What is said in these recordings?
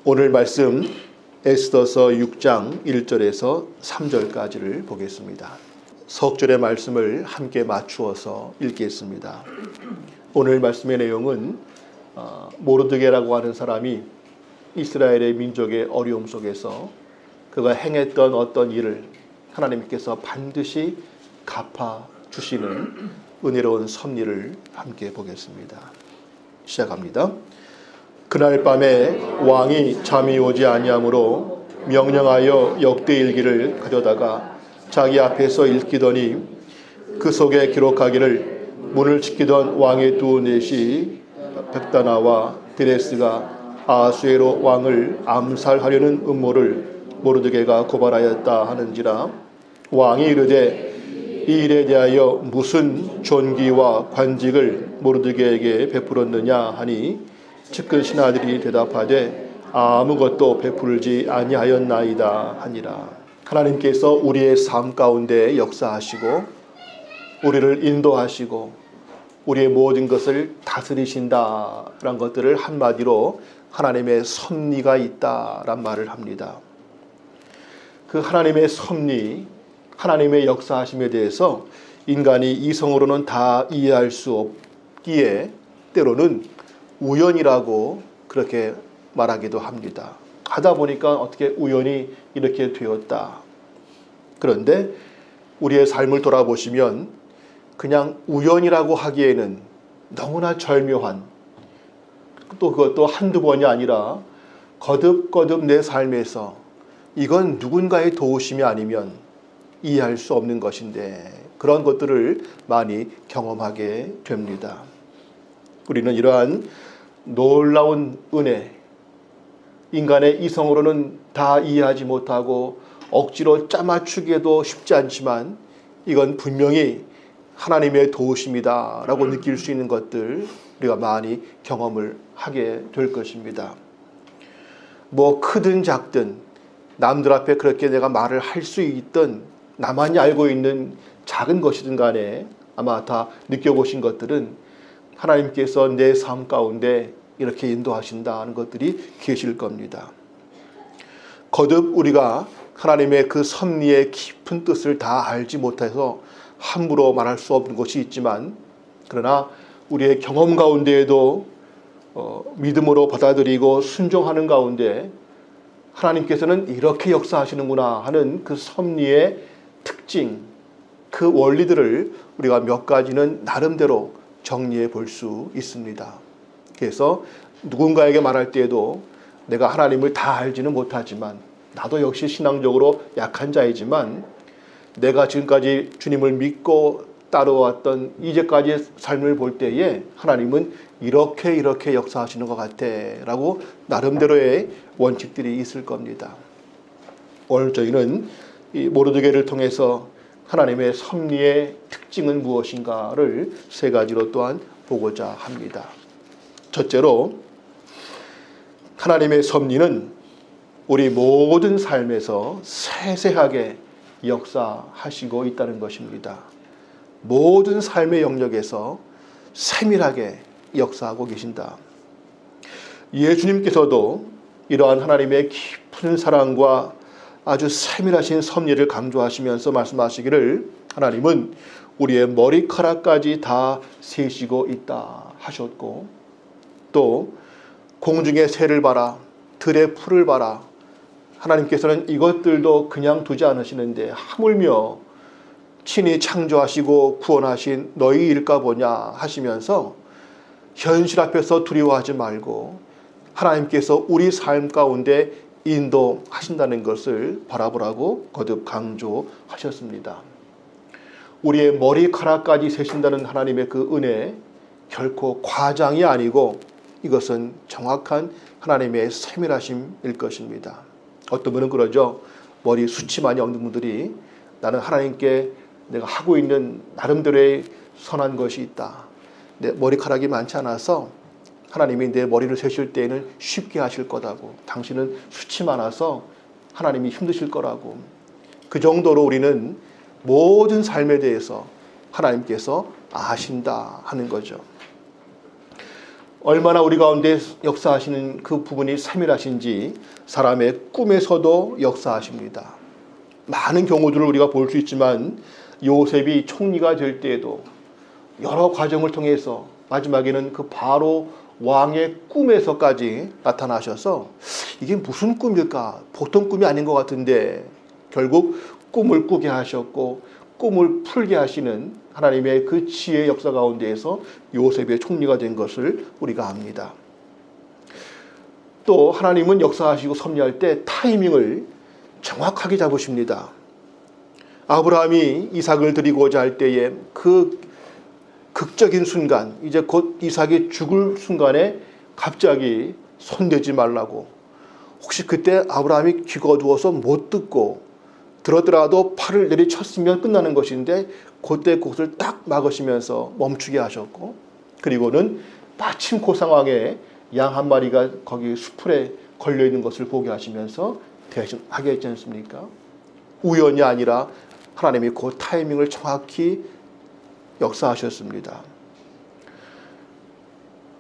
오늘 말씀 에스더서 6장 1절에서 3절까지를 보겠습니다. 석절의 말씀을 함께 맞추어서 읽겠습니다. 오늘 말씀의 내용은 모르드게라고 하는 사람이 이스라엘의 민족의 어려움 속에서 그가 행했던 어떤 일을 하나님께서 반드시 갚아주시는 은혜로운 섭리를 함께 보겠습니다. 시작합니다. 그날 밤에 왕이 잠이 오지 아니하므로 명령하여 역대일기를 가져다가 자기 앞에서 읽히더니 그 속에 기록하기를 문을 지키던 왕의 두 넷이 백다나와 드레스가 아하수에로 왕을 암살하려는 음모를 모르드게가 고발하였다 하는지라. 왕이 이르되 이 일에 대하여 무슨 존귀와 관직을 모르드게에게 베풀었느냐 하니 측근 신하들이 대답하되 아무것도 베풀지 아니하였나이다 하니라. 하나님께서 우리의 삶 가운데 역사하시고 우리를 인도하시고 우리의 모든 것을 다스리신다라는 것들을 한마디로 하나님의 섭리가 있다란 말을 합니다. 그 하나님의 섭리, 하나님의 역사하심에 대해서 인간이 이성으로는 다 이해할 수 없기에 때로는 우연이라고 그렇게 말하기도 합니다. 하다 보니까 어떻게 우연히 이렇게 되었다. 그런데 우리의 삶을 돌아보시면 그냥 우연이라고 하기에는 너무나 절묘한, 또 그것도 한두 번이 아니라 거듭거듭 내 삶에서 이건 누군가의 도우심이 아니면 이해할 수 없는 것인데 그런 것들을 많이 경험하게 됩니다. 우리는 이러한 놀라운 은혜, 인간의 이성으로는 다 이해하지 못하고 억지로 짜맞추기에도 쉽지 않지만 이건 분명히 하나님의 도우심이다 라고 느낄 수 있는 것들 우리가 많이 경험을 하게 될 것입니다. 뭐 크든 작든 남들 앞에 그렇게 내가 말을 할 수 있든 나만이 알고 있는 작은 것이든 간에 아마 다 느껴보신 것들은 하나님께서 내 삶 가운데 이렇게 인도하신다는 것들이 계실 겁니다. 거듭 우리가 하나님의 그 섭리의 깊은 뜻을 다 알지 못해서 함부로 말할 수 없는 것이 있지만 그러나 우리의 경험 가운데에도 믿음으로 받아들이고 순종하는 가운데 하나님께서는 이렇게 역사하시는구나 하는 그 섭리의 특징, 그 원리들을 우리가 몇 가지는 나름대로 정리해 볼 수 있습니다. 그래서 누군가에게 말할 때에도 내가 하나님을 다 알지는 못하지만 나도 역시 신앙적으로 약한 자이지만 내가 지금까지 주님을 믿고 따라왔던 이제까지의 삶을 볼 때에 하나님은 이렇게 역사하시는 것 같아 라고 나름대로의 원칙들이 있을 겁니다. 오늘 저희는 이 모르드게를 통해서 하나님의 섭리의 특징은 무엇인가를 세 가지로 또한 보고자 합니다. 첫째로 하나님의 섭리는 우리 모든 삶에서 세세하게 역사하시고 있다는 것입니다. 모든 삶의 영역에서 세밀하게 역사하고 계신다. 예수님께서도 이러한 하나님의 깊은 사랑과 아주 세밀하신 섭리를 강조하시면서 말씀하시기를 하나님은 우리의 머리카락까지 다 세시고 있다 하셨고 또 공중의 새를 봐라, 들의 풀을 봐라. 하나님께서는 이것들도 그냥 두지 않으시는데 하물며 친히 창조하시고 구원하신 너희 일까 보냐 하시면서 현실 앞에서 두려워하지 말고 하나님께서 우리 삶 가운데 인도하신다는 것을 바라보라고 거듭 강조하셨습니다. 우리의 머리카락까지 세신다는 하나님의 그 은혜 결코 과장이 아니고 이것은 정확한 하나님의 세밀하심일 것입니다. 어떤 분은 그러죠. 머리 숱이 많이 없는 분들이 나는 하나님께 내가 하고 있는 나름대로의 선한 것이 있다. 내 머리카락이 많지 않아서 하나님이 내 머리를 세실 때에는 쉽게 하실 거다고. 당신은 숱이 많아서 하나님이 힘드실 거라고. 그 정도로 우리는 모든 삶에 대해서 하나님께서 아신다 하는 거죠. 얼마나 우리 가운데 역사하시는 그 부분이 세밀하신지 사람의 꿈에서도 역사하십니다. 많은 경우들을 우리가 볼 수 있지만 요셉이 총리가 될 때에도 여러 과정을 통해서 마지막에는 그 바로 왕의 꿈에서까지 나타나셔서 이게 무슨 꿈일까? 보통 꿈이 아닌 것 같은데 결국 꿈을 꾸게 하셨고 꿈을 풀게 하시는 하나님의 그 지혜의 역사 가운데에서 요셉의 총리가 된 것을 우리가 압니다. 또 하나님은 역사하시고 섭리할 때 타이밍을 정확하게 잡으십니다. 아브라함이 이삭을 드리고자 할 때에 그 극적인 순간, 이제 곧 이삭이 죽을 순간에 갑자기 손대지 말라고, 혹시 그때 아브라함이 귀가 어두워서 못 듣고 들었더라도 팔을 내리쳤으면 끝나는 것인데 그때 그것을 딱 막으시면서 멈추게 하셨고, 그리고는 마침 그 상황에 양 한 마리가 거기 수풀에 걸려있는 것을 보게 하시면서 대신하게 했지 않습니까? 우연이 아니라 하나님이 그 타이밍을 정확히 역사하셨습니다.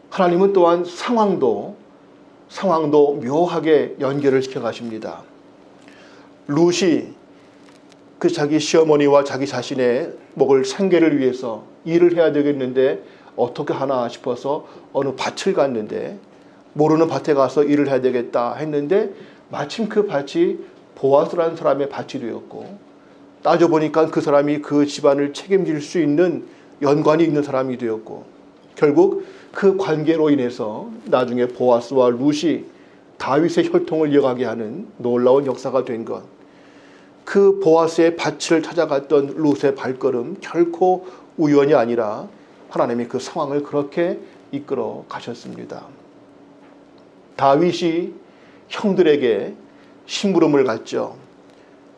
하나님은 또한 상황도 묘하게 연결을 시켜 가십니다. 룻이 그 자기 시어머니와 자기 자신의 먹을 생계를 위해서 일을 해야 되겠는데 어떻게 하나 싶어서 어느 밭을 갔는데, 모르는 밭에 가서 일을 해야 되겠다 했는데 마침 그 밭이 보아스라는 사람의 밭이 되었고, 따져보니까 그 사람이 그 집안을 책임질 수 있는 연관이 있는 사람이 되었고, 결국 그 관계로 인해서 나중에 보아스와 룻이 다윗의 혈통을 이어가게 하는 놀라운 역사가 된 것. 그 보아스의 밭을 찾아갔던 룻의 발걸음 결코 우연이 아니라 하나님이 그 상황을 그렇게 이끌어 가셨습니다. 다윗이 형들에게 심부름을 갔죠.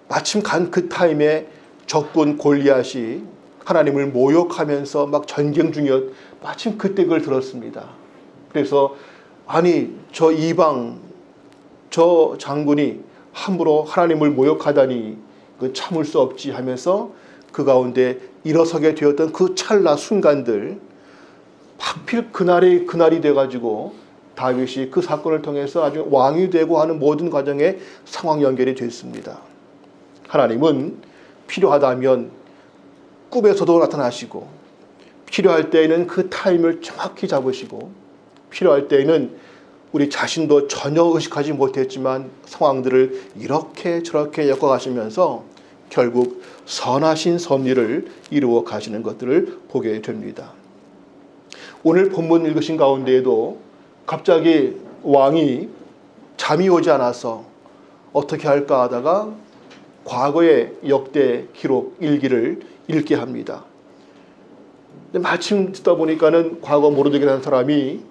마침 간 그 타임에 적군 골리앗이 하나님을 모욕하면서 막 전쟁 중이었, 마침 그때 그걸 들었습니다. 그래서 아니 저 이방 저 장군이 함부로 하나님을 모욕하다니 그 참을 수 없지 하면서 그 가운데 일어서게 되었던 그 찰나 순간들, 하필 그날이 돼가지고 다윗이 그 사건을 통해서 아주 왕이 되고 하는 모든 과정에 상황 연결이 됐습니다. 하나님은 필요하다면 꿈에서도 나타나시고, 필요할 때에는 그 타임을 정확히 잡으시고, 필요할 때에는 우리 자신도 전혀 의식하지 못했지만 상황들을 이렇게 저렇게 엮어가시면서 결국 선하신 섭리를 이루어 가시는 것들을 보게 됩니다. 오늘 본문 읽으신 가운데에도 갑자기 왕이 잠이 오지 않아서 어떻게 할까 하다가 과거의 역대 기록 일기를 읽게 합니다. 근데 마침 듣다 보니까는 과거 모르드게라는 사람이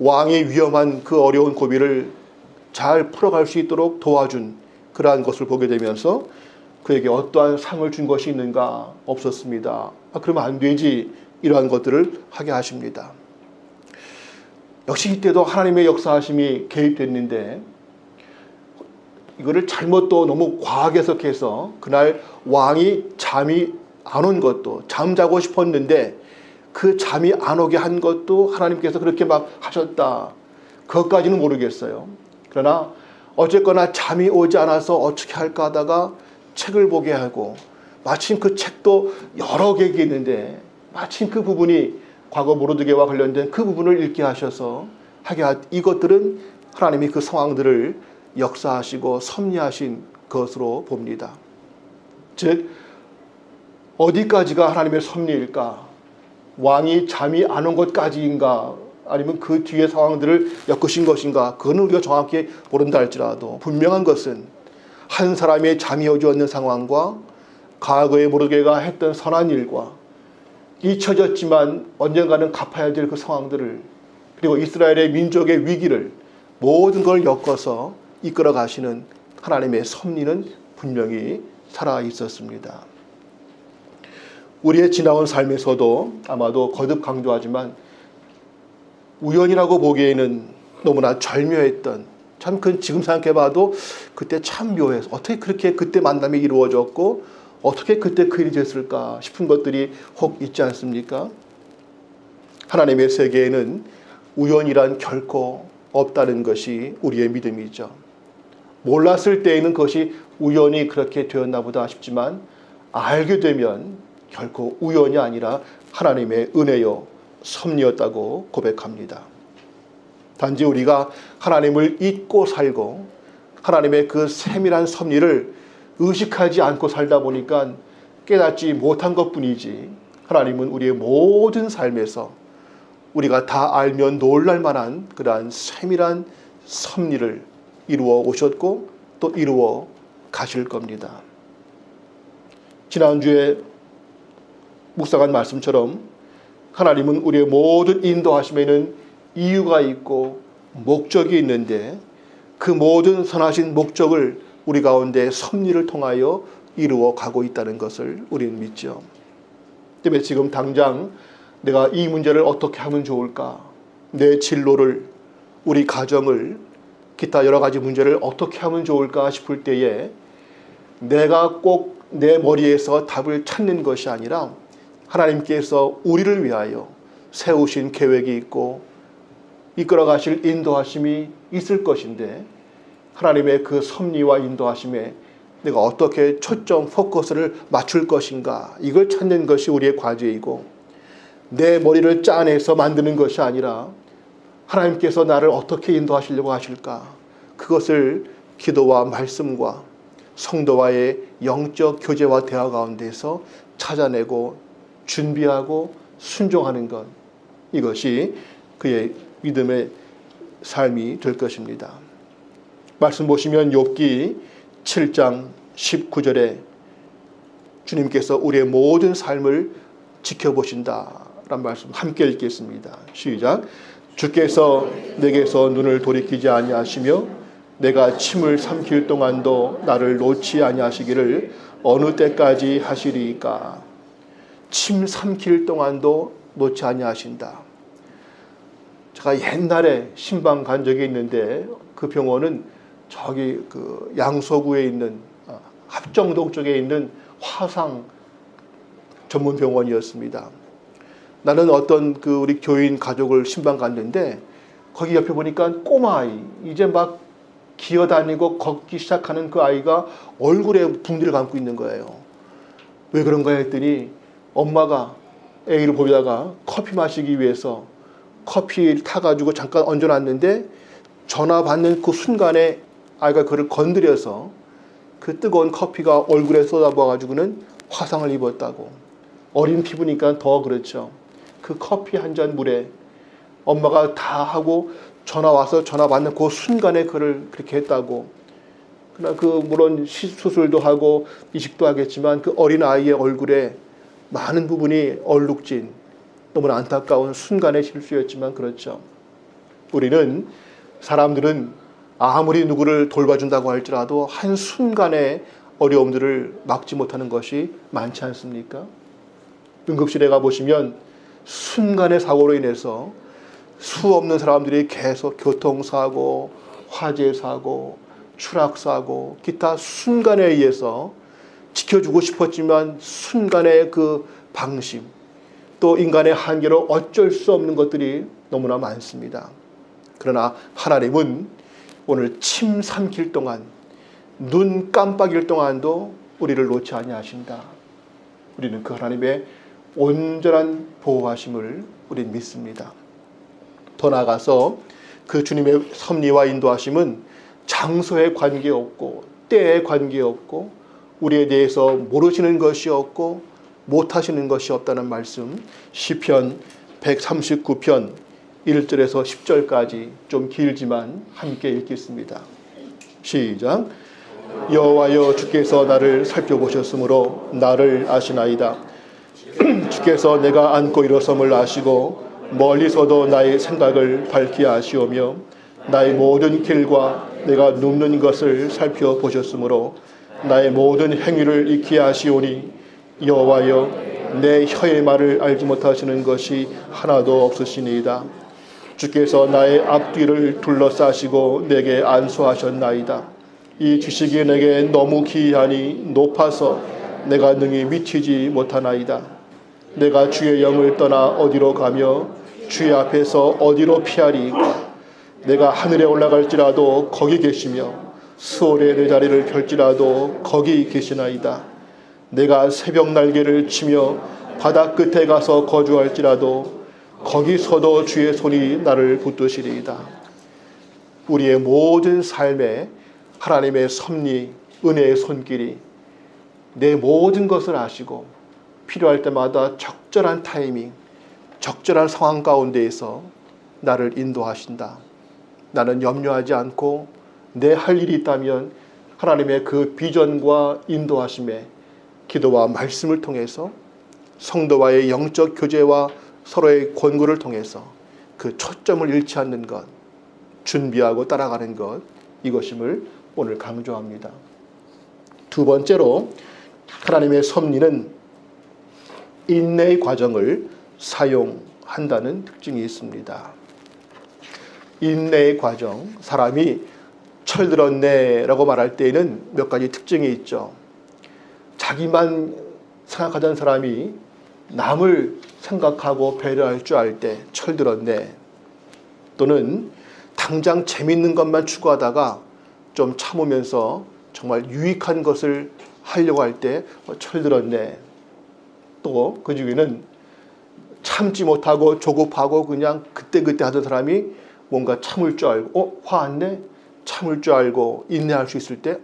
왕의 위험한 그 어려운 고비를 잘 풀어갈 수 있도록 도와준 그러한 것을 보게 되면서 그에게 어떠한 상을 준 것이 있는가? 없었습니다. 그러면 안 되지. 이러한 것들을 하게 하십니다. 역시 이때도 하나님의 역사하심이 개입됐는데 이거를 잘못 또 너무 과하게 해석해서 그날 왕이 잠이 안 온 것도, 잠자고 싶었는데 그 잠이 안 오게 한 것도 하나님께서 그렇게 막 하셨다, 그것까지는 모르겠어요. 그러나 어쨌거나 잠이 오지 않아서 어떻게 할까 하다가 책을 보게 하고, 마침 그 책도 여러 개가 있는데 마침 그 부분이 과거 모르드게와 관련된 그 부분을 읽게 하셔서 이것들은 하나님이 그 상황들을 역사하시고 섭리하신 것으로 봅니다. 즉 어디까지가 하나님의 섭리일까? 왕이 잠이 안 온 것까지인가? 아니면 그 뒤의 상황들을 엮으신 것인가? 그거는 우리가 정확히 모른다 할지라도 분명한 것은 한 사람의 잠이 오지 않는 상황과 과거에 모르드게가 했던 선한 일과 잊혀졌지만 언젠가는 갚아야 될 그 상황들을, 그리고 이스라엘의 민족의 위기를, 모든 걸 엮어서 이끌어 가시는 하나님의 섭리는 분명히 살아 있었습니다. 우리의 지나온 삶에서도 아마도 거듭 강조하지만 우연이라고 보기에는 너무나 절묘했던, 참 지금 생각해봐도 그때 참 묘해서 어떻게 그렇게 그때 만남이 이루어졌고 어떻게 그때 그 일이 됐을까 싶은 것들이 혹 있지 않습니까? 하나님의 세계에는 우연이란 결코 없다는 것이 우리의 믿음이죠. 몰랐을 때에는 그것이 우연히 그렇게 되었나 보다 싶지만 알게 되면 결코 우연이 아니라 하나님의 은혜요 섭리였다고 고백합니다. 단지 우리가 하나님을 잊고 살고 하나님의 그 세밀한 섭리를 의식하지 않고 살다 보니까 깨닫지 못한 것뿐이지, 하나님은 우리의 모든 삶에서 우리가 다 알면 놀랄 만한 그러한 세밀한 섭리를 이루어 오셨고 또 이루어 가실 겁니다. 지난주에 묵상한 말씀처럼 하나님은 우리의 모든 인도하심에는 이유가 있고 목적이 있는데 그 모든 선하신 목적을 우리 가운데 섭리를 통하여 이루어 가고 있다는 것을 우리는 믿죠. 때문에 지금 당장 내가 이 문제를 어떻게 하면 좋을까, 내 진로를, 우리 가정을, 기타 여러 가지 문제를 어떻게 하면 좋을까 싶을 때에 내가 꼭 내 머리에서 답을 찾는 것이 아니라 하나님께서 우리를 위하여 세우신 계획이 있고 이끌어 가실 인도하심이 있을 것인데, 하나님의 그 섭리와 인도하심에 내가 어떻게 초점 포커스를 맞출 것인가, 이걸 찾는 것이 우리의 과제이고, 내 머리를 짜내서 만드는 것이 아니라 하나님께서 나를 어떻게 인도하시려고 하실까, 그것을 기도와 말씀과 성도와의 영적 교제와 대화 가운데서 찾아내고 준비하고 순종하는 것, 이것이 그의 믿음의 삶이 될 것입니다. 말씀 보시면 욥기 7장 19절에 주님께서 우리의 모든 삶을 지켜보신다라는 말씀 함께 읽겠습니다. 시작. 주께서 내게서 눈을 돌이키지 아니하시며 내가 침을 삼킬 동안도 나를 놓지 아니하시기를 어느 때까지 하시리이까. 침 삼킬 동안도 놓지 아니하신다. 제가 옛날에 신방 간 적이 있는데 그 병원은 저기 그 양서구에 있는 합정동 쪽에 있는 화상 전문 병원이었습니다. 나는 어떤 그 우리 교인 가족을 신방 갔는데 거기 옆에 보니까 꼬마 아이, 이제 막 기어다니고 걷기 시작하는 그 아이가 얼굴에 붕대를 감고 있는 거예요. 왜 그런가 했더니 엄마가 애를 보다가 커피 마시기 위해서 커피를 타가지고 잠깐 얹어놨는데 전화 받는 그 순간에 아이가 그를 건드려서 그 뜨거운 커피가 얼굴에 쏟아부어가지고는 화상을 입었다고. 어린 피부니까 더 그렇죠. 그 커피 한 잔 물에 엄마가 다 하고 전화 와서 전화 받는 그 순간에 그를 그렇게 했다고. 그러나 그 물론 수술도 하고 이식도 하겠지만 그 어린 아이의 얼굴에 많은 부분이 얼룩진, 너무나 안타까운 순간의 실수였지만 그렇죠. 우리는, 사람들은 아무리 누구를 돌봐준다고 할지라도 한순간의 어려움들을 막지 못하는 것이 많지 않습니까? 응급실에 가보시면 순간의 사고로 인해서 수 없는 사람들이 계속 교통사고, 화재사고, 추락사고, 기타 순간에 의해서 지켜주고 싶었지만 순간의 그 방심, 또 인간의 한계로 어쩔 수 없는 것들이 너무나 많습니다. 그러나 하나님은 오늘 침 삼킬 동안, 눈 깜빡일 동안도 우리를 놓지 아니하신다. 우리는 그 하나님의 온전한 보호하심을 우리는 믿습니다. 더 나아가서 그 주님의 섭리와 인도하심은 장소에 관계없고 때에 관계없고 우리에 대해서 모르시는 것이 없고 못하시는 것이 없다는 말씀, 시편 139편 1절에서 10절까지 좀 길지만 함께 읽겠습니다. 시작. 여호와여, 주께서 나를 살펴보셨으므로 나를 아시나이다. 주께서 내가 앉고 일어섬을 아시고 멀리서도 나의 생각을 밝히 아시오며 나의 모든 길과 내가 눕는 것을 살펴보셨으므로 나의 모든 행위를 익히 아시오니 여호와여, 내 혀의 말을 알지 못하시는 것이 하나도 없으시니이다. 주께서 나의 앞뒤를 둘러싸시고 내게 안수하셨나이다. 이 지식이 내게 너무 기이하니 높아서 내가 능히 미치지 못하나이다. 내가 주의 영을 떠나 어디로 가며 주의 앞에서 어디로 피하리이까. 내가 하늘에 올라갈지라도 거기 계시며 수월에 내 자리를 펼지라도 거기 계시나이다. 내가 새벽 날개를 치며 바다 끝에 가서 거주할지라도 거기서도 주의 손이 나를 붙드시리이다. 우리의 모든 삶에 하나님의 섭리, 은혜의 손길이 내 모든 것을 아시고 필요할 때마다 적절한 타이밍, 적절한 상황 가운데에서 나를 인도하신다. 나는 염려하지 않고 내 할 일이 있다면 하나님의 그 비전과 인도하심에 기도와 말씀을 통해서 성도와의 영적 교제와 서로의 권고를 통해서 그 초점을 잃지 않는 것, 준비하고 따라가는 것, 이것임을 오늘 강조합니다. 두 번째로 하나님의 섭리는 인내의 과정을 사용한다는 특징이 있습니다. 인내의 과정, 사람이 철들었네 라고 말할 때에는 몇 가지 특징이 있죠. 자기만 생각하던 사람이 남을 생각하고 배려할 줄 알 때 철들었네. 또는 당장 재밌는 것만 추구하다가 좀 참으면서 정말 유익한 것을 하려고 할 때 철들었네. 또 그 중에는 참지 못하고 조급하고 그냥 그때그때 하던 사람이 뭔가 참을 줄 알고 화 안 내? 참을 줄 알고 인내할 수 있을 때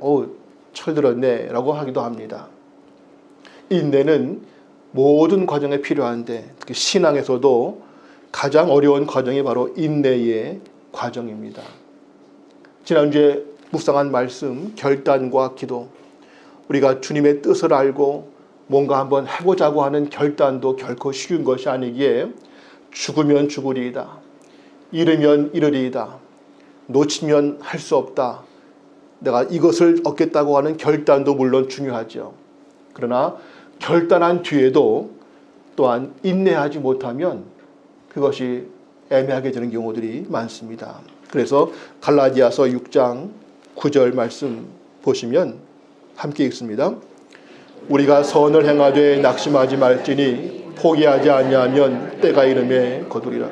철들었네 라고 하기도 합니다. 인내는 모든 과정에 필요한데 특히 신앙에서도 가장 어려운 과정이 바로 인내의 과정입니다. 지난주에 묵상한 말씀, 결단과 기도, 우리가 주님의 뜻을 알고 뭔가 한번 해보자고 하는 결단도 결코 쉬운 것이 아니기에 죽으면 죽으리이다, 잃으면 잃으리이다, 놓치면 할 수 없다, 내가 이것을 얻겠다고 하는 결단도 물론 중요하죠. 그러나 결단한 뒤에도 또한 인내하지 못하면 그것이 애매하게 되는 경우들이 많습니다. 그래서 갈라디아서 6장 9절 말씀 보시면 함께 읽습니다. 우리가 선을 행하되 낙심하지 말지니 포기하지 아니하면 때가 이름에 거두리라.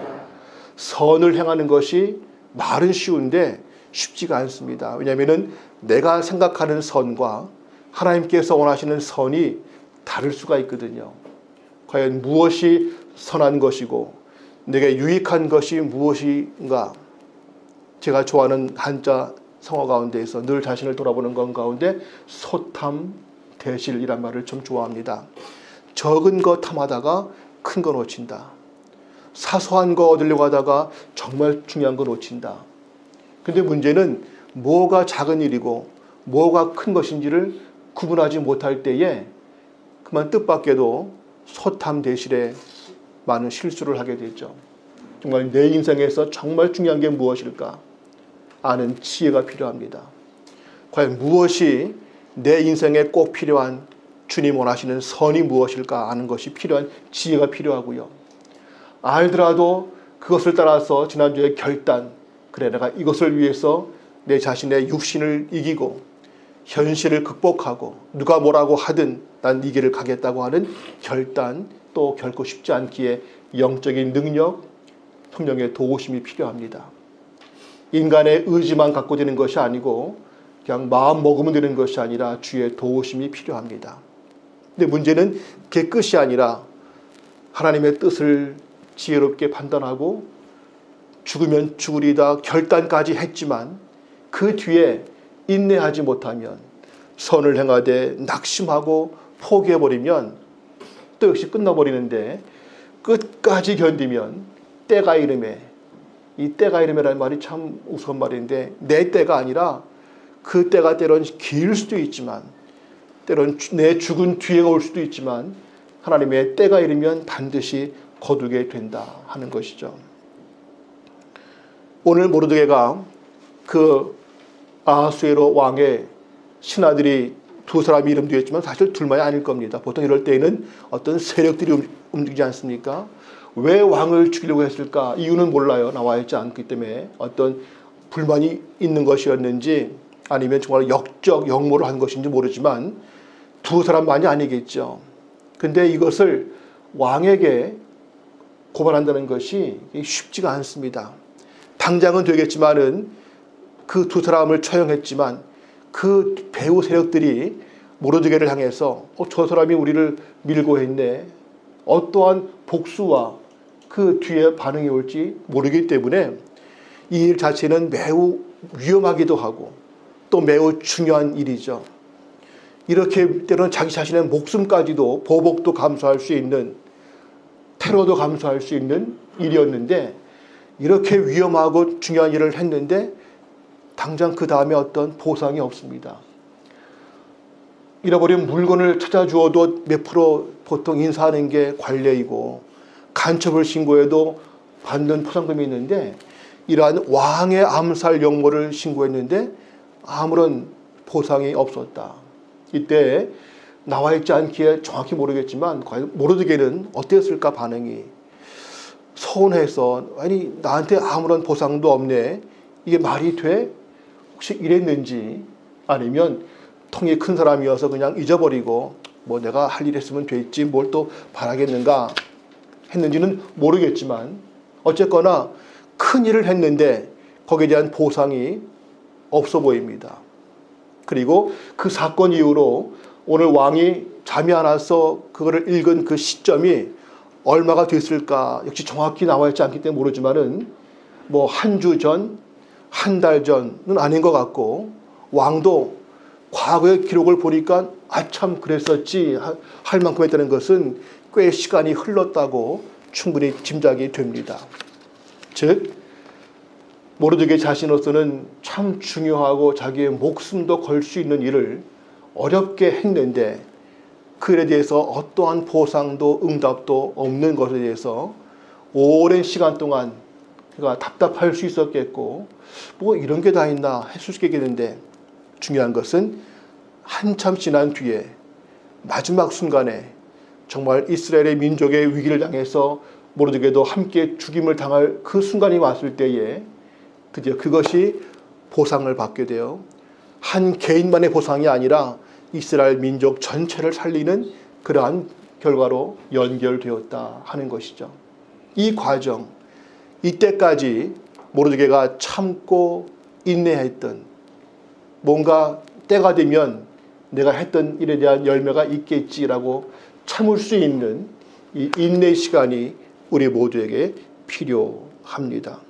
선을 행하는 것이 말은 쉬운데 쉽지가 않습니다. 왜냐하면 내가 생각하는 선과 하나님께서 원하시는 선이 다를 수가 있거든요. 과연 무엇이 선한 것이고 내게 유익한 것이 무엇인가. 제가 좋아하는 한자 성어 가운데에서 늘 자신을 돌아보는 것 가운데 소탐대실이란 말을 좀 좋아합니다. 적은 거 탐하다가 큰 거 놓친다. 사소한 거 얻으려고 하다가 정말 중요한 거 놓친다. 근데 문제는 뭐가 작은 일이고 뭐가 큰 것인지를 구분하지 못할 때에 그만 뜻밖에도 소탐대실에 많은 실수를 하게 되죠. 정말 내 인생에서 정말 중요한 게 무엇일까 아는 지혜가 필요합니다. 과연 무엇이 내 인생에 꼭 필요한 주님 원하시는 선이 무엇일까 아는 것이 필요한 지혜가 필요하고요. 알더라도 그것을 따라서 지난주에 결단, 그래 내가 이것을 위해서 내 자신의 육신을 이기고 현실을 극복하고 누가 뭐라고 하든 난 이 길을 가겠다고 하는 결단, 또 결코 쉽지 않기에 영적인 능력, 성령의 도우심이 필요합니다. 인간의 의지만 갖고 되는 것이 아니고 그냥 마음 먹으면 되는 것이 아니라 주의 도우심이 필요합니다. 근데 문제는 그게 끝이 아니라 하나님의 뜻을 지혜롭게 판단하고 죽으면 죽으리다 결단까지 했지만 그 뒤에 인내하지 못하면 선을 행하되 낙심하고 포기해버리면 또 역시 끝나버리는데 끝까지 견디면 때가 이름에, 이 때가 이름이라는 말이 참 우스운 말인데 내 때가 아니라 그 때가 때론 길 수도 있지만 때론 내 죽은 뒤에 올 수도 있지만 하나님의 때가 이르면 반드시 거두게 된다 하는 것이죠. 오늘 모르드게가 그 아하수에로 왕의 신하들이 두 사람 이름도 있지만 사실 둘만이 아닐 겁니다. 보통 이럴 때에는 어떤 세력들이 움직이지 않습니까? 왜 왕을 죽이려고 했을까? 이유는 몰라요. 나와 있지 않기 때문에 어떤 불만이 있는 것이었는지 아니면 정말 역적 역모를 한 것인지 모르지만 두 사람만이 아니겠죠. 근데 이것을 왕에게 고발한다는 것이 쉽지가 않습니다. 당장은 되겠지만은 그 두 사람을 처형했지만 그 배후 세력들이 모르드게를 향해서 저 사람이 우리를 밀고 했네. 어떠한 복수와 그 뒤에 반응이 올지 모르기 때문에 이 일 자체는 매우 위험하기도 하고 또 매우 중요한 일이죠. 이렇게 때로는 자기 자신의 목숨까지도 보복도 감수할 수 있는 테러도 감수할 수 있는 일이었는데 이렇게 위험하고 중요한 일을 했는데 당장 그 다음에 어떤 보상이 없습니다. 잃어버린 물건을 찾아주어도 몇 프로 보통 인사하는 게 관례이고 간첩을 신고해도 받는 포상금이 있는데 이러한 왕의 암살 영모를 신고했는데 아무런 보상이 없었다. 이때 나와 있지 않기에 정확히 모르겠지만 모르드게는 어땠을까 반응이. 서운해서 아니 나한테 아무런 보상도 없네. 이게 말이 돼? 혹시 이랬는지 아니면 통이 큰 사람이어서 그냥 잊어버리고 뭐 내가 할 일 했으면 됐지 뭘 또 바라겠는가 했는지는 모르겠지만 어쨌거나 큰 일을 했는데 거기에 대한 보상이 없어 보입니다. 그리고 그 사건 이후로 오늘 왕이 잠이 안 와서 그거를 읽은 그 시점이 얼마가 됐을까 역시 정확히 나와 있지 않기 때문에 모르지만은 뭐 한 주 전, 한 달 전은 아닌 것 같고 왕도 과거의 기록을 보니까 참 그랬었지 할 만큼 했다는 것은 꽤 시간이 흘렀다고 충분히 짐작이 됩니다. 즉 모르드게 자신으로서는 참 중요하고 자기의 목숨도 걸 수 있는 일을 어렵게 했는데 그 일에 대해서 어떠한 보상도 응답도 없는 것에 대해서 오랜 시간 동안 그가 답답할 수 있었겠고 뭐 이런 게 다 있나 했을 수 있겠는데 중요한 것은 한참 지난 뒤에 마지막 순간에 정말 이스라엘의 민족의 위기를 당해서 모르드게도 함께 죽임을 당할 그 순간이 왔을 때에 드디어 그것이 보상을 받게 되어 한 개인만의 보상이 아니라 이스라엘 민족 전체를 살리는 그러한 결과로 연결되었다 하는 것이죠. 이 과정, 이때까지 모르드게가 참고 인내했던 뭔가 때가 되면 내가 했던 일에 대한 열매가 있겠지라고 참을 수 있는 이 인내 시간이 우리 모두에게 필요합니다.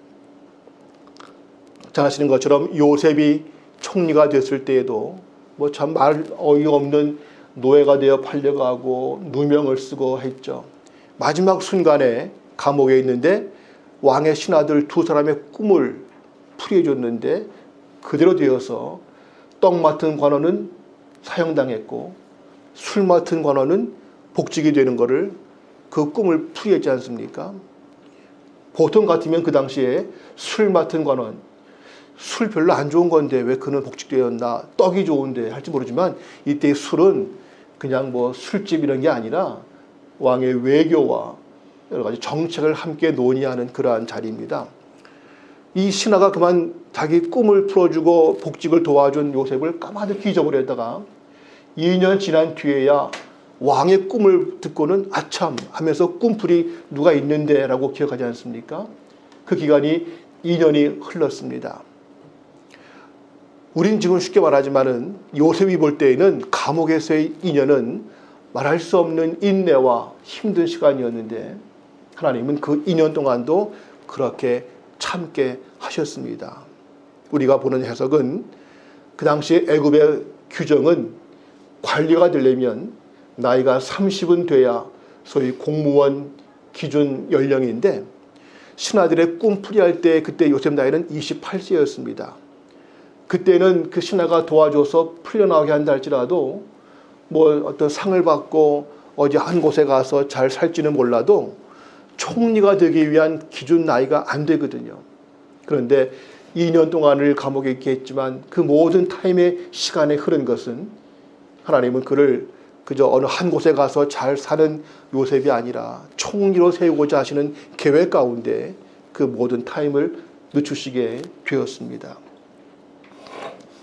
잘 아시는 것처럼 요셉이 총리가 됐을 때에도 뭐 참 말 어이없는 노예가 되어 팔려가고 누명을 쓰고 했죠. 마지막 순간에 감옥에 있는데 왕의 신하들 두 사람의 꿈을 풀이해줬는데 그대로 되어서 떡 맡은 관원은 사형당했고 술 맡은 관원은 복직이 되는 것을 그 꿈을 풀이했지 않습니까? 보통 같으면 그 당시에 술 맡은 관원 술 별로 안 좋은 건데 왜 그는 복직되었나 떡이 좋은데 할지 모르지만 이때 술은 그냥 뭐 술집 이런 게 아니라 왕의 외교와 여러 가지 정책을 함께 논의하는 그러한 자리입니다. 이 신하가 그만 자기 꿈을 풀어주고 복직을 도와준 요셉을 까마득히 잊어버렸다가 2년 지난 뒤에야 왕의 꿈을 듣고는 아참 하면서 꿈풀이 누가 있는데 라고 기억하지 않습니까? 그 기간이 2년이 흘렀습니다. 우린 지금 쉽게 말하지만은 요셉이 볼 때에는 감옥에서의 2년은 말할 수 없는 인내와 힘든 시간이었는데 하나님은 그 2년 동안도 그렇게 참게 하셨습니다. 우리가 보는 해석은 그 당시에 애굽의 규정은 관리가 되려면 나이가 30은 돼야 소위 공무원 기준 연령인데 신하들의 꿈풀이할 때 그때 요셉 나이는 28세였습니다. 그때는 그 신하가 도와줘서 풀려나오게 한다 할지라도 뭐 어떤 상을 받고 어디 한 곳에 가서 잘 살지는 몰라도 총리가 되기 위한 기준 나이가 안 되거든요. 그런데 2년 동안을 감옥에 있게 했지만 그 모든 타임의 시간에 흐른 것은 하나님은 그를 그저 어느 한 곳에 가서 잘 사는 요셉이 아니라 총리로 세우고자 하시는 계획 가운데 그 모든 타임을 늦추시게 되었습니다.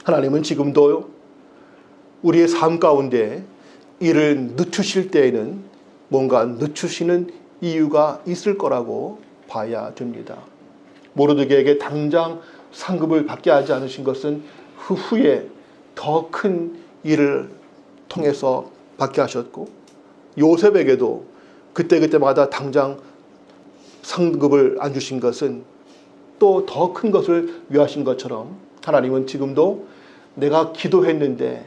하나님은 지금도 우리의 삶 가운데 이를 늦추실 때에는 뭔가 늦추시는 이유가 있을 거라고 봐야 됩니다. 모르드게에게 당장 상급을 받게 하지 않으신 것은 후에 더 큰 일을 통해서 받게 하셨고, 요셉에게도 그때마다 당장 상급을 안 주신 것은 또 더 큰 것을 위하신 것처럼 하나님은 지금도 내가 기도했는데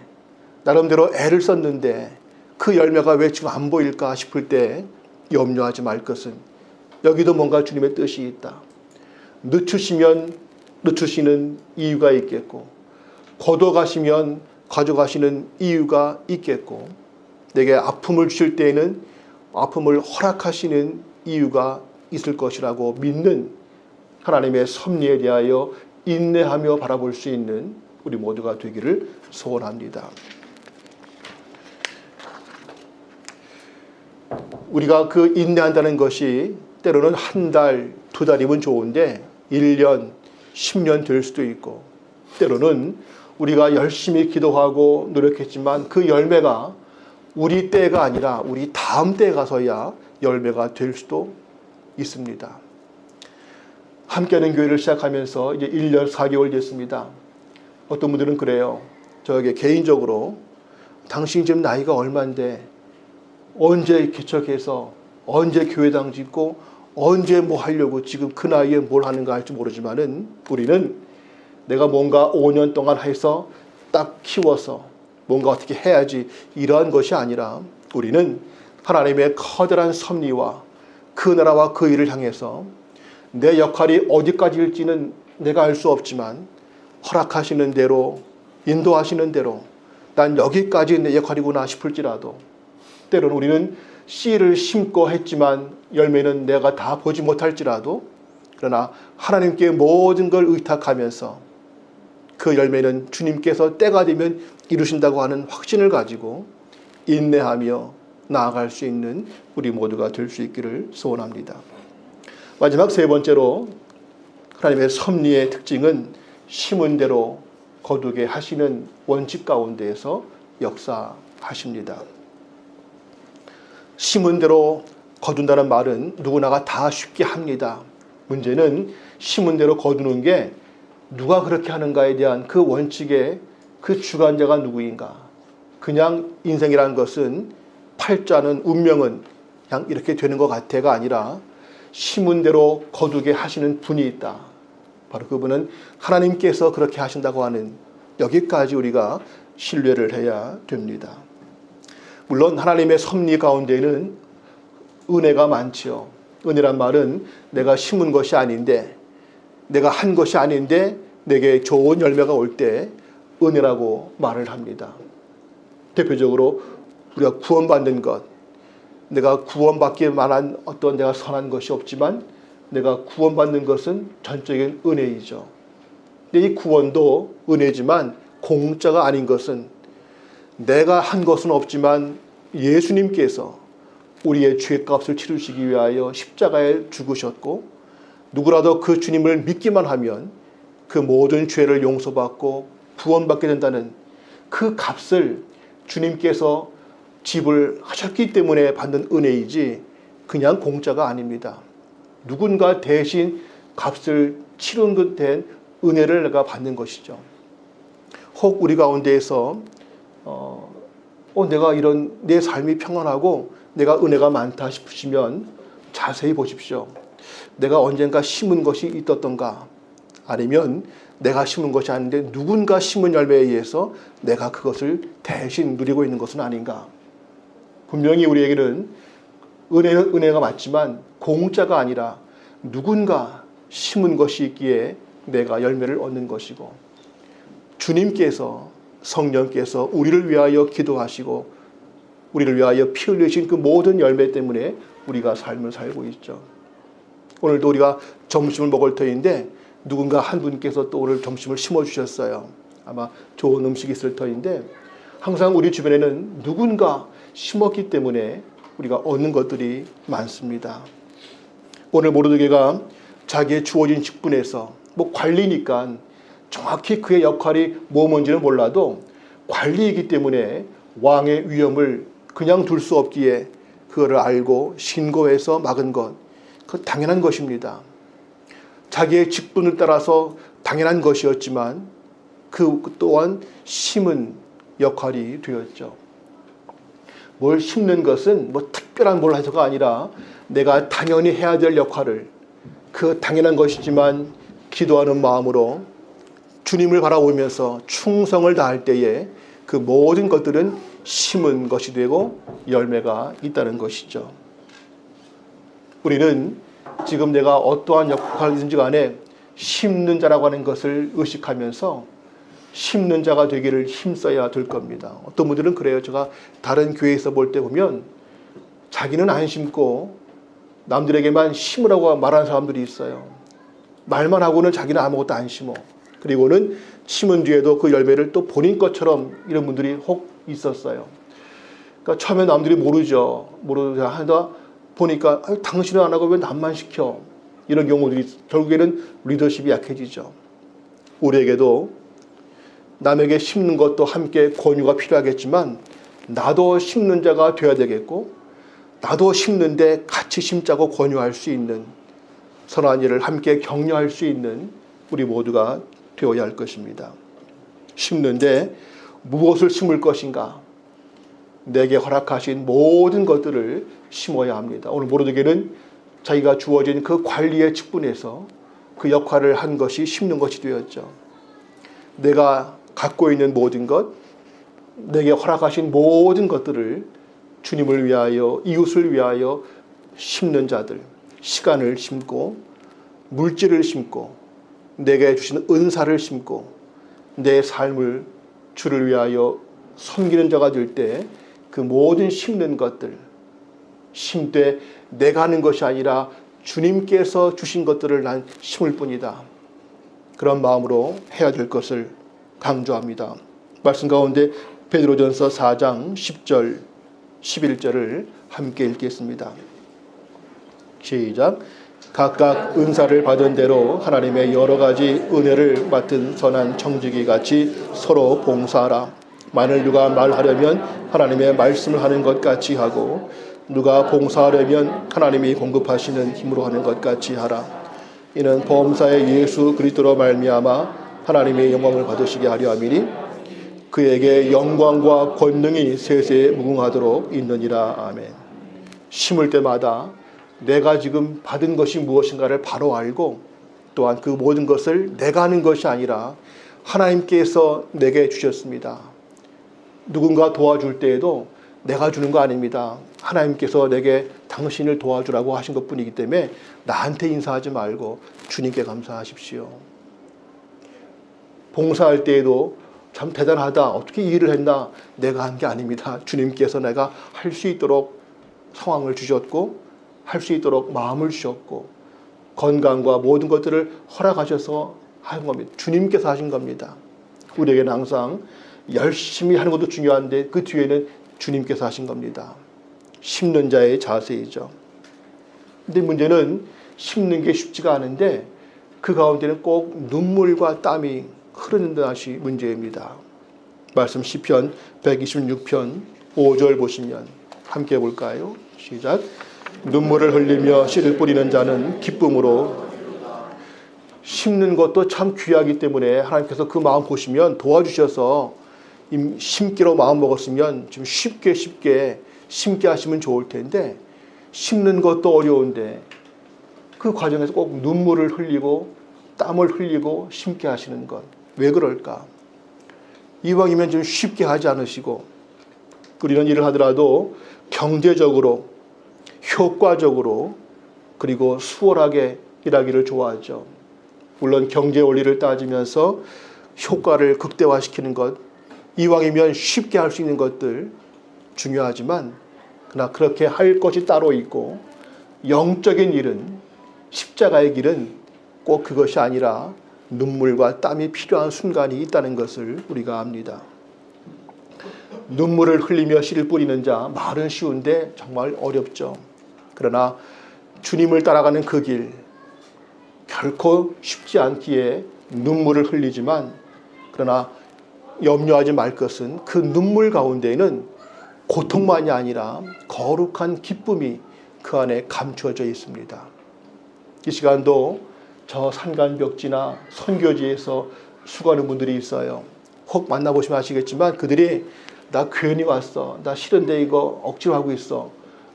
나름대로 애를 썼는데 그 열매가 왜 지금 안 보일까 싶을 때 염려하지 말 것은 여기도 뭔가 주님의 뜻이 있다. 늦추시면 늦추시는 이유가 있겠고, 거둬가시면 가져가시는 이유가 있겠고, 내게 아픔을 주실 때에는 아픔을 허락하시는 이유가 있을 것이라고 믿는 하나님의 섭리에 대하여 인내하며 바라볼 수 있는 우리 모두가 되기를 소원합니다. 우리가 그 인내한다는 것이 때로는 한 달, 두 달이면 좋은데 1년, 10년 될 수도 있고, 때로는 우리가 열심히 기도하고 노력했지만 그 열매가 우리 때가 아니라 우리 다음 때에 가서야 열매가 될 수도 있습니다. 함께하는 교회를 시작하면서 이제 1년 4개월 됐습니다. 어떤 분들은 그래요. 저에게 개인적으로 당신 지금 나이가 얼만데 언제 개척해서 언제 교회당 짓고 언제 뭐 하려고 지금 그 나이에 뭘 하는가 할지 모르지만은 우리는 내가 뭔가 5년 동안 해서 딱 키워서 뭔가 어떻게 해야지 이러한 것이 아니라 우리는 하나님의 커다란 섭리와 그 나라와 그 일을 향해서 내 역할이 어디까지일지는 내가 알 수 없지만 허락하시는 대로 인도하시는 대로 난 여기까지 내 역할이구나 싶을지라도 때로는 우리는 씨를 심고 했지만 열매는 내가 다 보지 못할지라도 그러나 하나님께 모든 걸 의탁하면서 그 열매는 주님께서 때가 되면 이루신다고 하는 확신을 가지고 인내하며 나아갈 수 있는 우리 모두가 될 수 있기를 소원합니다. 마지막 세 번째로 하나님의 섭리의 특징은 심은 대로 거두게 하시는 원칙 가운데에서 역사하십니다. 심은 대로 거둔다는 말은 누구나가 다 쉽게 합니다. 문제는 심은 대로 거두는 게 누가 그렇게 하는가에 대한 그 원칙의 그 주관자가 누구인가. 그냥 인생이라는 것은 팔자는 운명은 그냥 이렇게 되는 것 같아가 아니라 심은 대로 거두게 하시는 분이 있다. 바로 그분은 하나님께서 그렇게 하신다고 하는 여기까지 우리가 신뢰를 해야 됩니다. 물론 하나님의 섭리 가운데는 은혜가 많지요. 은혜란 말은 내가 심은 것이 아닌데 내가 한 것이 아닌데 내게 좋은 열매가 올 때 은혜라고 말을 합니다. 대표적으로 우리가 구원받는 것, 내가 구원받기 만한 어떤 내가 선한 것이 없지만 내가 구원받는 것은 전적인 은혜이죠. 근데 이 구원도 은혜지만 공짜가 아닌 것은 내가 한 것은 없지만 예수님께서 우리의 죄값을 치르시기 위하여 십자가에 죽으셨고 누구라도 그 주님을 믿기만 하면 그 모든 죄를 용서받고 구원받게 된다는 그 값을 주님께서 지불하셨기 때문에 받는 은혜이지 그냥 공짜가 아닙니다. 누군가 대신 값을 치른 것 된 은혜를 내가 받는 것이죠. 혹 우리 가운데에서 내가 이런 내 삶이 평안하고 내가 은혜가 많다 싶으시면 자세히 보십시오. 내가 언젠가 심은 것이 있었던가 아니면 내가 심은 것이 아닌데 누군가 심은 열매에 의해서 내가 그것을 대신 누리고 있는 것은 아닌가. 분명히 우리에게는 은혜가 맞지만 공짜가 아니라 누군가 심은 것이 있기에 내가 열매를 얻는 것이고 주님께서 성령께서 우리를 위하여 기도하시고 우리를 위하여 피 흘리신 그 모든 열매 때문에 우리가 삶을 살고 있죠. 오늘도 우리가 점심을 먹을 터인데 누군가 한 분께서 또 오늘 점심을 심어주셨어요. 아마 좋은 음식이 있을 터인데 항상 우리 주변에는 누군가 심었기 때문에 우리가 얻는 것들이 많습니다. 오늘 모르드게가 자기의 주어진 직분에서 관리니까 정확히 그의 역할이 뭔지는 몰라도 관리이기 때문에 왕의 위엄을 그냥 둘 수 없기에 그 그거를 알고 신고해서 막은 것, 그 당연한 것입니다. 자기의 직분을 따라서 당연한 것이었지만 그 또한 심은 역할이 되었죠. 뭘 심는 것은 뭐 특별한 뭘 해서가 아니라 내가 당연히 해야 될 역할을, 그 당연한 것이지만 기도하는 마음으로 주님을 바라보면서 충성을 다할 때에 그 모든 것들은 심은 것이 되고 열매가 있다는 것이죠. 우리는 지금 내가 어떠한 역할이든지 간에 심는 자라고 하는 것을 의식하면서 심는 자가 되기를 힘써야 될 겁니다. 어떤 분들은 그래요. 제가 다른 교회에서 볼 때 보면 자기는 안 심고 남들에게만 심으라고 말하는 사람들이 있어요. 말만 하고는 자기는 아무것도 안 심어. 그리고는 심은 뒤에도 그 열매를 또 본인 것처럼 이런 분들이 혹 있었어요. 그러니까 처음에 남들이 모르자 하다 보니까 당신은 안 하고 왜 남만 시켜? 이런 경우들이 결국에는 리더십이 약해지죠. 우리에게도 남에게 심는 것도 함께 권유가 필요하겠지만 나도 심는 자가 되어야 되겠고 나도 심는데 같이 심자고 권유할 수 있는 선한 일을 함께 격려할 수 있는 우리 모두가 되어야 할 것입니다. 심는데 무엇을 심을 것인가? 내게 허락하신 모든 것들을 심어야 합니다. 오늘 모르드게는 자기가 주어진 그 관리의 직분에서 그 역할을 한 것이 심는 것이 되었죠. 내가 갖고 있는 모든 것, 내게 허락하신 모든 것들을 주님을 위하여, 이웃을 위하여 심는 자들, 시간을 심고 물질을 심고 내게 주신 은사를 심고 내 삶을 주를 위하여 섬기는 자가 될 때 그 모든 심는 것들, 심되 내가 하는 것이 아니라 주님께서 주신 것들을 난 심을 뿐이다. 그런 마음으로 해야 될 것을 강조합니다. 말씀 가운데 베드로전서 4장 10절 11절을 함께 읽겠습니다. 시작. 각각 은사를 받은 대로 하나님의 여러 가지 은혜를 맡은 선한 청지기 같이 서로 봉사하라. 만일 누가 말하려면 하나님의 말씀을 하는 것 같이 하고 누가 봉사하려면 하나님이 공급하시는 힘으로 하는 것 같이 하라. 이는 범사의 예수 그리스도로 말미암아 하나님의 영광을 받으시게 하려 함이니 그에게 영광과 권능이 세세에 무궁하도록 있느니라. 아멘. 심을 때마다 내가 지금 받은 것이 무엇인가를 바로 알고 또한 그 모든 것을 내가 하는 것이 아니라 하나님께서 내게 주셨습니다. 누군가 도와줄 때에도 내가 주는 거 아닙니다. 하나님께서 내게 당신을 도와주라고 하신 것뿐이기 때문에 나한테 인사하지 말고 주님께 감사하십시오. 봉사할 때에도 참 대단하다. 어떻게 이 일을 했나? 내가 한 게 아닙니다. 주님께서 내가 할 수 있도록 상황을 주셨고 할 수 있도록 마음을 주셨고 건강과 모든 것들을 허락하셔서 하는 겁니다. 주님께서 하신 겁니다. 우리에게는 항상 열심히 하는 것도 중요한데 그 뒤에는 주님께서 하신 겁니다. 심는 자의 자세이죠. 근데 문제는 심는 게 쉽지가 않은데 그 가운데는 꼭 눈물과 땀이 흐르는 것이 문제입니다. 말씀 시편 126편 5절 보시면 함께 볼까요? 시작. 눈물을 흘리며 씨를 뿌리는 자는 기쁨으로. 심는 것도 참 귀하기 때문에 하나님께서 그 마음 보시면 도와주셔서 심기로 마음 먹었으면 좀 쉽게 심게 하시면 좋을 텐데 심는 것도 어려운데 그 과정에서 꼭 눈물을 흘리고 땀을 흘리고 심게 하시는 것. 왜 그럴까? 이왕이면 좀 쉽게 하지 않으시고 우리는 일을 하더라도 경제적으로 효과적으로 그리고 수월하게 일하기를 좋아하죠. 물론 경제 원리를 따지면서 효과를 극대화시키는 것, 이왕이면 쉽게 할 수 있는 것들 중요하지만 그러나 그렇게 할 것이 따로 있고 영적인 일은 십자가의 길은 꼭 그것이 아니라 눈물과 땀이 필요한 순간이 있다는 것을 우리가 압니다. 눈물을 흘리며 씨를 뿌리는 자, 말은 쉬운데 정말 어렵죠. 그러나 주님을 따라가는 그 길 결코 쉽지 않기에 눈물을 흘리지만 그러나 염려하지 말 것은 그 눈물 가운데에는 고통만이 아니라 거룩한 기쁨이 그 안에 감추어져 있습니다. 이 시간도 저 산간벽지나 선교지에서 수고하는 분들이 있어요. 혹 만나보시면 아시겠지만 그들이 나 괜히 왔어, 나 싫은데 이거 억지로 하고 있어,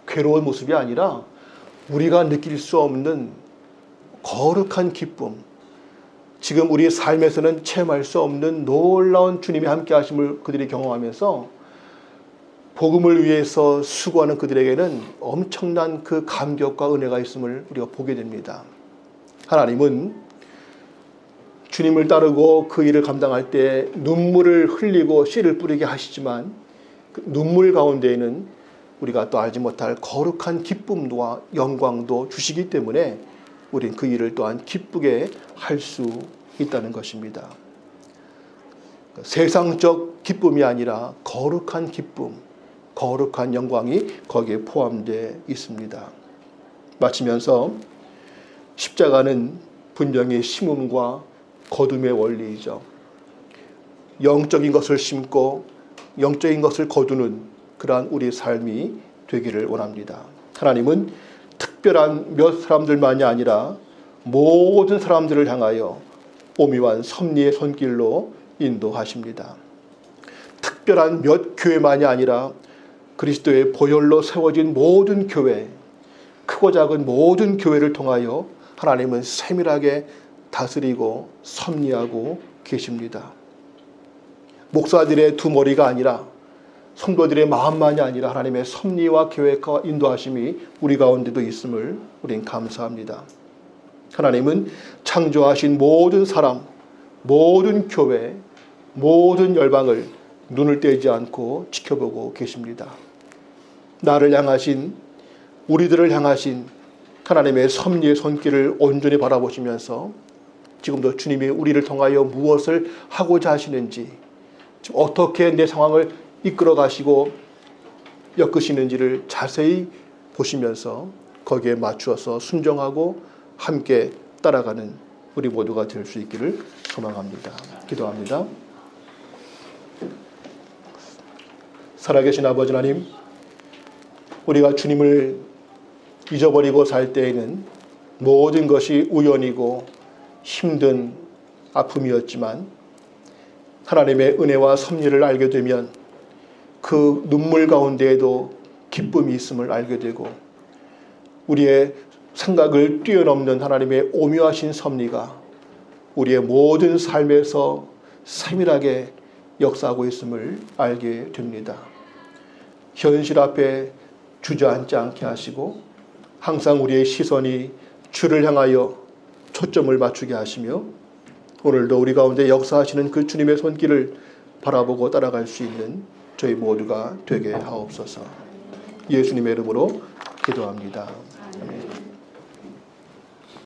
괴로운 모습이 아니라 우리가 느낄 수 없는 거룩한 기쁨, 지금 우리의 삶에서는 체험할 수 없는 놀라운 주님의 함께 하심을 그들이 경험하면서 복음을 위해서 수고하는 그들에게는 엄청난 그 감격과 은혜가 있음을 우리가 보게 됩니다. 하나님은 주님을 따르고 그 일을 감당할 때 눈물을 흘리고 씨를 뿌리게 하시지만 그 눈물 가운데에는 우리가 또 알지 못할 거룩한 기쁨과 영광도 주시기 때문에 우리는 그 일을 또한 기쁘게 할 수 있다는 것입니다. 세상적 기쁨이 아니라 거룩한 기쁨, 거룩한 영광이 거기에 포함되어 있습니다. 마치면서 십자가는 분명히 심음과 거둠의 원리이죠. 영적인 것을 심고 영적인 것을 거두는 그러한 우리의 삶이 되기를 원합니다. 하나님은 특별한 몇 사람들만이 아니라 모든 사람들을 향하여 오묘한 섭리의 손길로 인도하십니다. 특별한 몇 교회만이 아니라 그리스도의 보혈로 세워진 모든 교회, 크고 작은 모든 교회를 통하여 하나님은 세밀하게 다스리고 섭리하고 계십니다. 목사들의 두 머리가 아니라 성도들의 마음만이 아니라 하나님의 섭리와 계획과 인도하심이 우리 가운데도 있음을 우린 감사합니다. 하나님은 창조하신 모든 사람, 모든 교회, 모든 열방을 눈을 떼지 않고 지켜보고 계십니다. 나를 향하신, 우리들을 향하신 하나님의 섭리의 손길을 온전히 바라보시면서 지금도 주님이 우리를 통하여 무엇을 하고자 하시는지, 어떻게 내 상황을 이끌어 가시고 엮으시는지를 자세히 보시면서 거기에 맞추어서 순종하고 함께 따라가는 우리 모두가 될 수 있기를 소망합니다. 기도합니다. 살아계신 아버지 하나님, 우리가 주님을 잊어버리고 살 때에는 모든 것이 우연이고 힘든 아픔이었지만 하나님의 은혜와 섭리를 알게 되면 그 눈물 가운데에도 기쁨이 있음을 알게 되고 우리의 생각을 뛰어넘는 하나님의 오묘하신 섭리가 우리의 모든 삶에서 세밀하게 역사하고 있음을 알게 됩니다. 현실 앞에 주저앉지 않게 하시고 항상 우리의 시선이 주를 향하여 초점을 맞추게 하시며 오늘도 우리 가운데 역사하시는 그 주님의 손길을 바라보고 따라갈 수 있는 저희 모두가 되게 하옵소서. 예수님의 이름으로 기도합니다. 아멘.